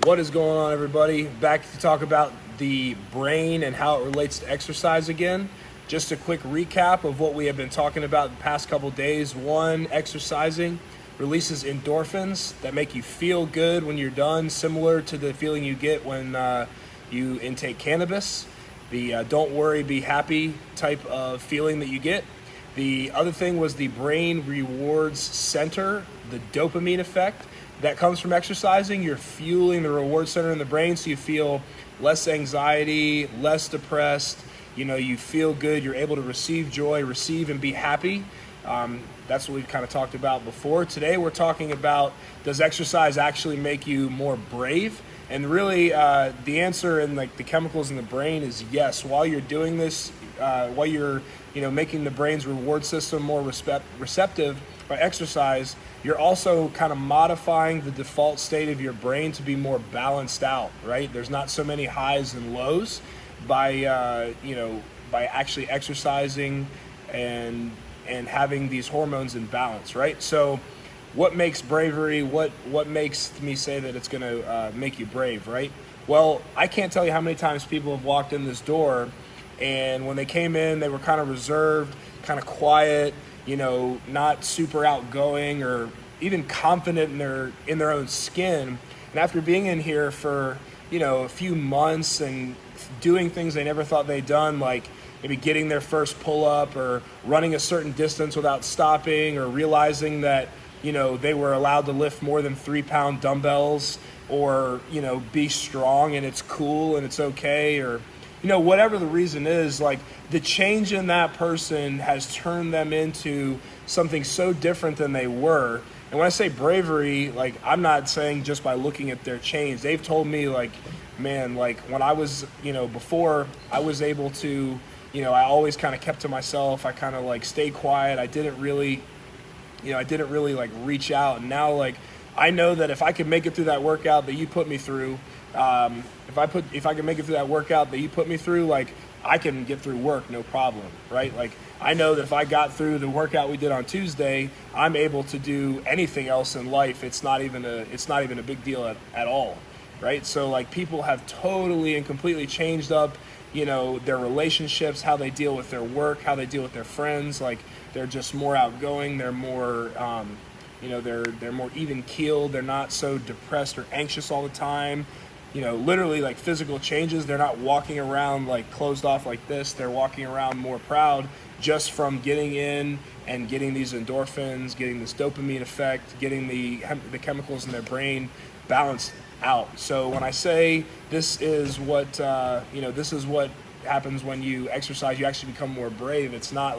What is going on, everybody? Back to talk about the brain and how it relates to exercise again. Just a quick recap of what we have been talking about the past couple days. One, exercising releases endorphins that make you feel good when you're done, similar to the feeling you get when you intake cannabis. The don't worry, be happy type of feeling that you get. The other thing was the brain rewards center, the dopamine effect that comes from exercising. You're fueling the reward center in the brain, so you feel less anxiety, less depressed. You feel good. You're able to receive joy, receive and be happy. That's what we've kind of talked about before. Today we're talking about, does exercise actually make you more brave? And really, the answer in the chemicals in the brain is yes. While you're doing this, while you're making the brain's reward system more receptive by exercise, you're also kind of modifying the default state of your brain to be more balanced out, right? There's not so many highs and lows by actually exercising and having these hormones in balance, right? So what makes bravery, what makes me say that it's going to make you brave, right? Well, I can't tell you how many times people have walked in this door and when they came in, they were kind of reserved, kind of quiet, not super outgoing or even confident in their own skin. And after being in here for, a few months and doing things they never thought they'd done, like maybe getting their first pull-up or running a certain distance without stopping, or realizing that, they were allowed to lift more than 3-pound dumbbells, or, be strong and it's cool and it's okay, or, whatever the reason is, like the change in that person has turned them into something so different than they were. And when I say bravery, like I'm not saying just by looking at their change. They've told me man, when I was, before I was able to, I always kind of kept to myself. I kind of stayed quiet. I didn't really reach out. And now I know that if I could make it through that workout that you put me through, if I can make it through that workout that you put me through, I can get through work, no problem, right? I know that if I got through the workout we did on Tuesday, I'm able to do anything else in life. It's not even a big deal at all, right? So people have totally and completely changed up, their relationships, how they deal with their work, how they deal with their friends. They're just more outgoing. They're more, they're more even keeled. They're not so depressed or anxious all the time. Literally physical changes. They're not walking around closed off like this. They're walking around more proud just from getting in and getting these endorphins, getting this dopamine effect, getting the chemicals in their brain balanced out. So when I say this is what happens when you exercise, you actually become more brave. It's not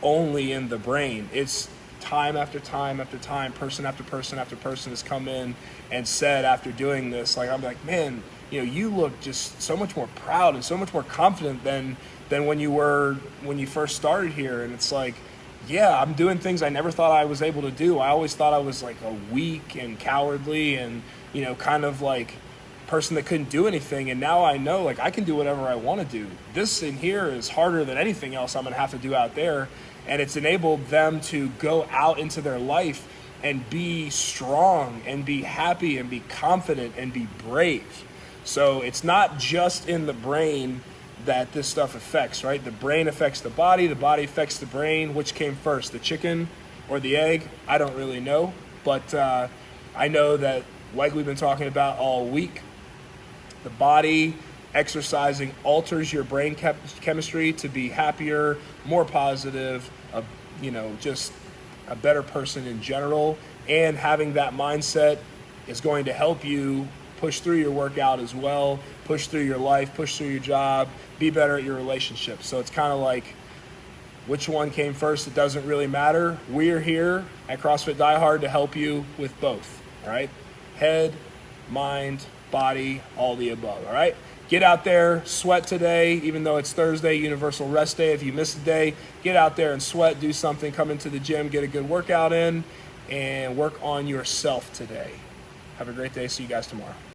only in the brain. It's time after time after time, person after person after person has come in and said after doing this, I'm like, man, you look just so much more proud and so much more confident than when you first started here. And it's yeah, I'm doing things I never thought I was able to do. I always thought I was a weak and cowardly and kind of person that couldn't do anything. And now I know I can do whatever I want to do. This in here is harder than anything else I'm gonna have to do out there. And it's enabled them to go out into their life and be strong and be happy and be confident and be brave. So it's not just in the brain that this stuff affects, right? The brain affects the body affects the brain. Which came first, the chicken or the egg? I don't really know. But I know that, like we've been talking about all week, the body exercising alters your brain chemistry to be happier, more positive, just a better person in general. And having that mindset is going to help you push through your workout as well, push through your life, push through your job, be better at your relationships. So it's kind of which one came first, it doesn't really matter. We're here at CrossFit Die Hard to help you with both, all right? Head, mind, body, all the above, all right? Get out there, sweat today, even though it's Thursday, Universal Rest Day. If you miss a day, get out there and sweat, do something, come into the gym, get a good workout in, and work on yourself today. Have a great day. See you guys tomorrow.